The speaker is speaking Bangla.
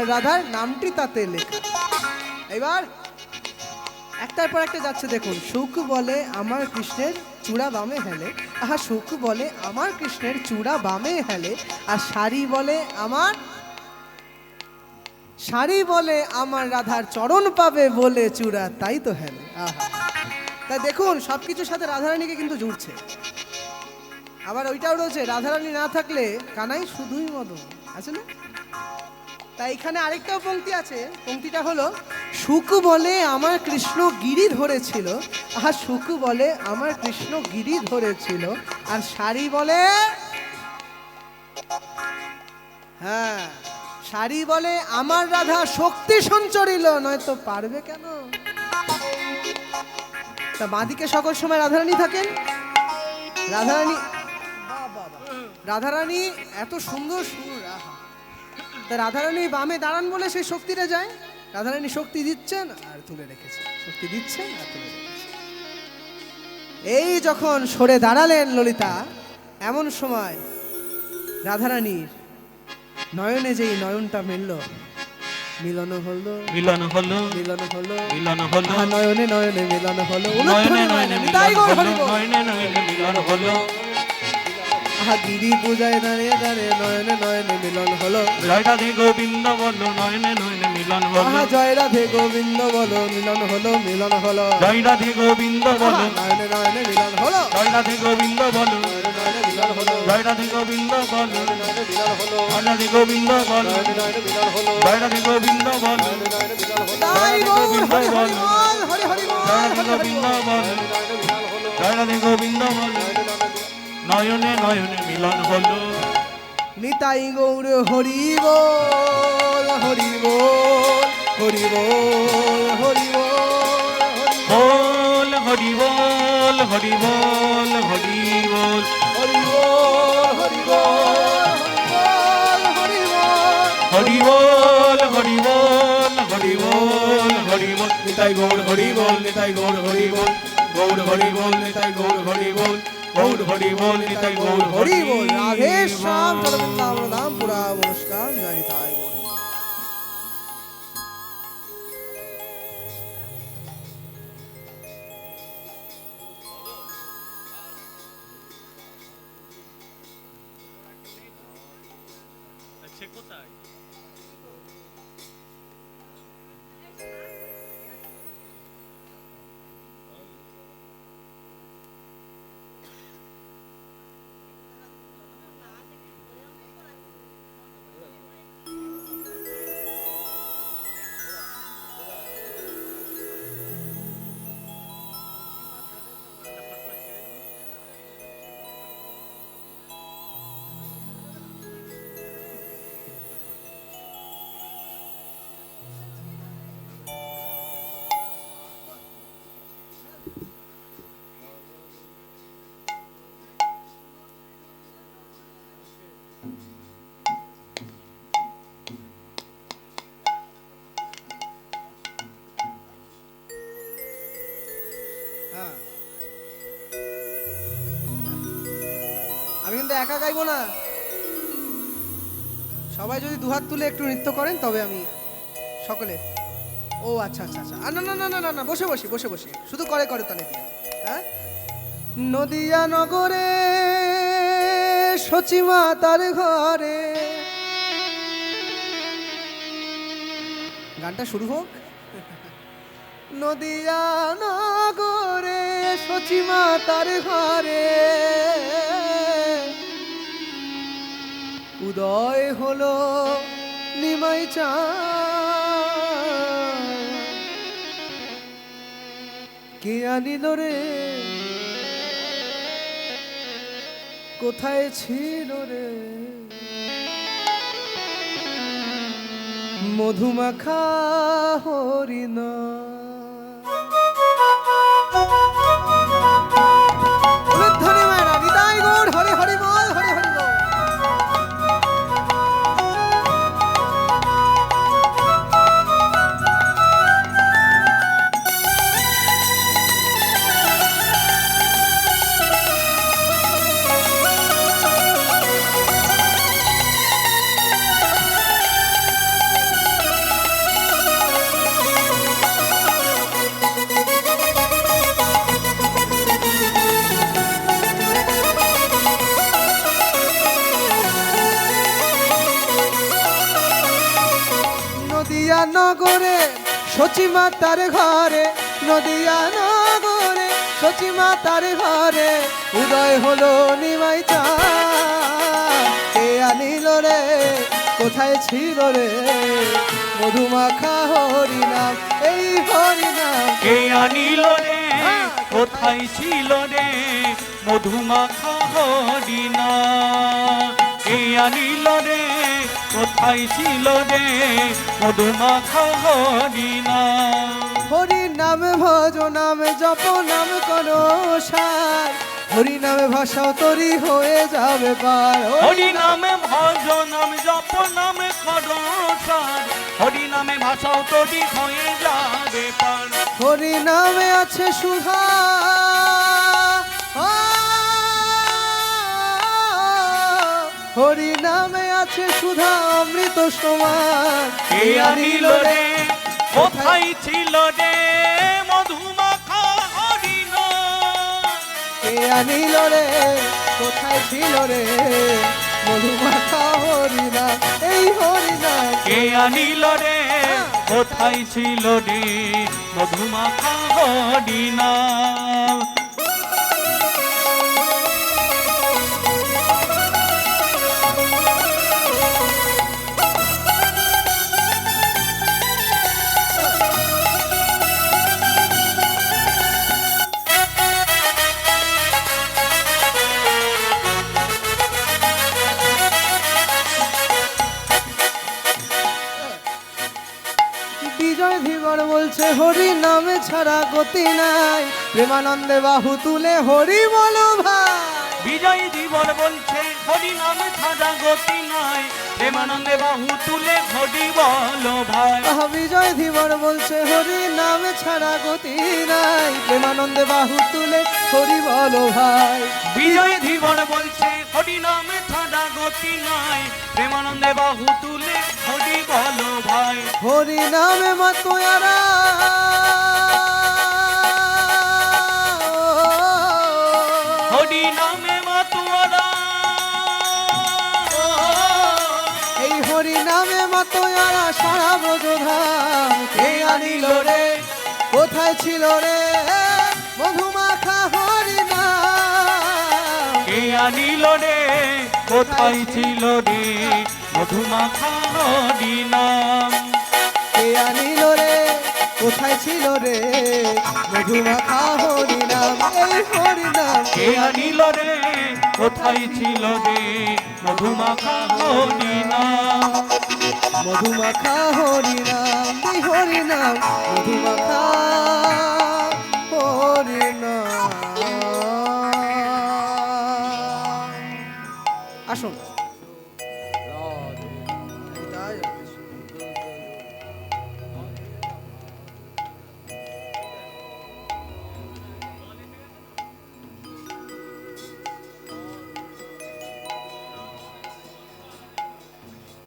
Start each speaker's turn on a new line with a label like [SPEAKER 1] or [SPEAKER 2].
[SPEAKER 1] আমার রাধার নামটি তাতে লেখা। এবার একটার পর একটা যাচ্ছে দেখুন। সুখ বলে আমার কৃষ্ণের চূড়া বামে হেলে, আহা সুখ বলে আমার কৃষ্ণের চূড়া বামে হেলে, আর শাড়ি বলে আমার রাধার চরণ পাবে বলে চূড়া তাই তো হেলে। আহা, তাই দেখুন সবকিছুর সাথে রাধারানীকে কিন্তু জুড়ছে। আবার ওইটাও রয়েছে, রাধারানী না থাকলে কানাই শুধুই মদন, আছে না? তাই এখানে আরেকটাও পংক্তি আছে, পংক্তিটা হলো সুখ বলে আমার কৃষ্ণ গিরি ধরেছিল, আহা সুখ বলে আমার কৃষ্ণ গিরি ধরেছিল, আর শাড়ি বলে, হ্যাঁ শাড়ি বলে আমার রাধা শক্তি সঞ্চরিল, নয়তো পারবে কেন? তা বাঁদিকে সকল সময় রাধারানী থাকেন। রাধারানী এত সুন্দর সুর, আহা, তা রাধারানী বামে দাঁড়ান বলে সেই শক্তিটা যায়। রাধারানী শক্তি দিচ্ছেন আর তুলে রেখেছে, শক্তি দিচ্ছেন আর তুলে রেখেছে। এই যখন সরে দাঁড়ালেন ললিতা, এমন সময় রাধারানীর নয়নে যেই নয়নটা মিলল, মিলন হলো মিলন হলো মিলন হলো মিলন হলো, নয়নে নয়নে মিলন হলো, নয়নে নয়নে মিলন হলো, নয়নে নয়নে মিলন হলো, আহা গিরি পূজায় দাঁড়িয়ে দাঁড়িয়ে নয়নে নয়নে মিলন হলো,
[SPEAKER 2] জয় রাধে গোবিন্দ বলো নয়নে নয়নে মিলন হলো,
[SPEAKER 1] আহা জয় রাধে গোবিন্দ বলো মিলন হলো, মিলন হলো,
[SPEAKER 2] জয় রাধে গোবিন্দ বলো
[SPEAKER 1] নয়নে নয়নে মিলন হলো,
[SPEAKER 2] জয় রাধে গোবিন্দ বলো
[SPEAKER 1] নয়নে নয়নে মিলন হলো,
[SPEAKER 2] জয় রাধে গোবিন্দ বলো
[SPEAKER 1] নয়নে মিলন হলো,
[SPEAKER 2] জয় রাধে গোবিন্দ বলো
[SPEAKER 1] নয়নে নয়নে মিলন হলো,
[SPEAKER 2] জয় রাধে গোবিন্দ বলো
[SPEAKER 1] নয়নে নয়নে মিলন হলো,
[SPEAKER 2] জয় রাধে গোবিন্দ বলো
[SPEAKER 1] হরি হরি বল,
[SPEAKER 2] জয় রাধে গোবিন্দ বলো
[SPEAKER 1] নয়নে মিলন হলো,
[SPEAKER 2] জয় রাধে গোবিন্দ বলো নয়নে নয়নে মিলন হলো।
[SPEAKER 1] নিতাই গৌর হরি বল, হরি বল, হরি বল, হরি বল,
[SPEAKER 2] হরি বল হরি বল হরি বল
[SPEAKER 1] হরি বল, হরি বল, হরি বল, হরি বল,
[SPEAKER 2] হরি বল হরি বল হরি বল নিতাই গৌর হরি বল নিতাই গৌর হরি বল গৌর হরি বল নিতাই গৌর হরি বল গৌর হরি বল নিতাই গৌর
[SPEAKER 1] হরি বল। রাধে শ্যাম চলো বৃন্দাবন ধাম পুরা নমস্কার, জয় নিতাই গৌর। হ্যাঁ, আমি কিন্তু একা গাইবো না, সবাই যদি দুহাত তুলে একটু নৃত্য করেন তবে আমি সকলে। ও আচ্ছা আচ্ছা আচ্ছা, না না না না না না, বসে বসে বসে বসে শুধু করে করে তালে দিয়ে। হ্যাঁ, নদিয়া নগরে সচিমা তার ঘরে, গানটা শুরু হোক। নদিয়া নগরে সচিমা তার ঘরে উদয় হলো নিমাই চাঁদ, কে আনিল রে কোথায় ছিল রে মধুমাখা হরিণ। উলুধ্বনি মায়েরা, নিতাই গৌর হরি হরি বল, হরি হরি বল। নদিয়া নগরে সচিমা তার ঘরে, নদিয়া নগরে সচিমা তার ঘরে উদয় হলো নিমাই চাঁদ। কে আনিল রে, কোথায় ছিল রে, মধুমাখা হরিনাম, এই হরিনাম।
[SPEAKER 2] কে আনিল রে, কোথায় ছিল রে, মধুমাখা হরিনাম। কে আনিল রে, কোথায় ছিল রে, মধুমাখা হরিনাম।
[SPEAKER 1] হরি নামে ভজ নামে জপ নাম করো সার, হরি নামে ভাষাও তরি হয়ে যাবে পার।
[SPEAKER 2] হরি নামে ভজ নাম জপ নামে খরসার, হরি নামে ভাষাও তরি হয়ে যাবে পার।
[SPEAKER 1] হরি নামে আছে সুধা, হরি নামে আছে সুধা অমৃত সমান।
[SPEAKER 2] কে আনিল রে, কোথায় ছিল রে, মধুমাখা হরিনাম।
[SPEAKER 1] কে আনিল রে, কোথায় ছিল রে, মধুমাখা হরিনাম, এই হরিনাম।
[SPEAKER 2] কে আনিল রে, কোথায় ছিল রে, মধুমাখা হরিনাম।
[SPEAKER 1] বিজয় ধীবর বলছে হরি নামে ছাড়া গতি নাই, প্রেমানন্দে বাহু তুলে হরি বলো ভাই।
[SPEAKER 2] বিজয় জীবন বলছে হরি নামে ছাড়া গতি নাই, প্রেমানন্দে বাহু তুলে হরি বলো ভাই।
[SPEAKER 1] বিজয় ধীবর বলছে হরি নামে ছাড়া গতি নাই, প্রেমানন্দে বাহু তুলে হরি বলো ভাই।
[SPEAKER 2] বিজয় ধীবর বলছে হরি নামে ছাড়া গতি নাই, প্রেমানন্দে বাহু তুলে হরি বলো ভাই।
[SPEAKER 1] হরি নামে মাতোয়ারা,
[SPEAKER 2] হরি নামে মাতুয়ারা,
[SPEAKER 1] এই হরি নামে মাতোয়ারা সারা ব্রজধাম। কে আনিল রে, কোথায় ছিল রে, মধুমাখা হরিনাম।
[SPEAKER 2] কে আনিল রে, কোথায় ছিল রে, মধুমাখা হরিনাম।
[SPEAKER 1] কে আনিল রে, কোথায় ছিল রে, মধুমাখা হরিনাম, এই হরিনাম।
[SPEAKER 2] কে আনিল রে, কোথায় ছিল রে, মধুমাখা হরিনাম।
[SPEAKER 1] মধুমাখা হরিনাম, এই হরিনাম, মধুমাখা হরিনাম। আসুন।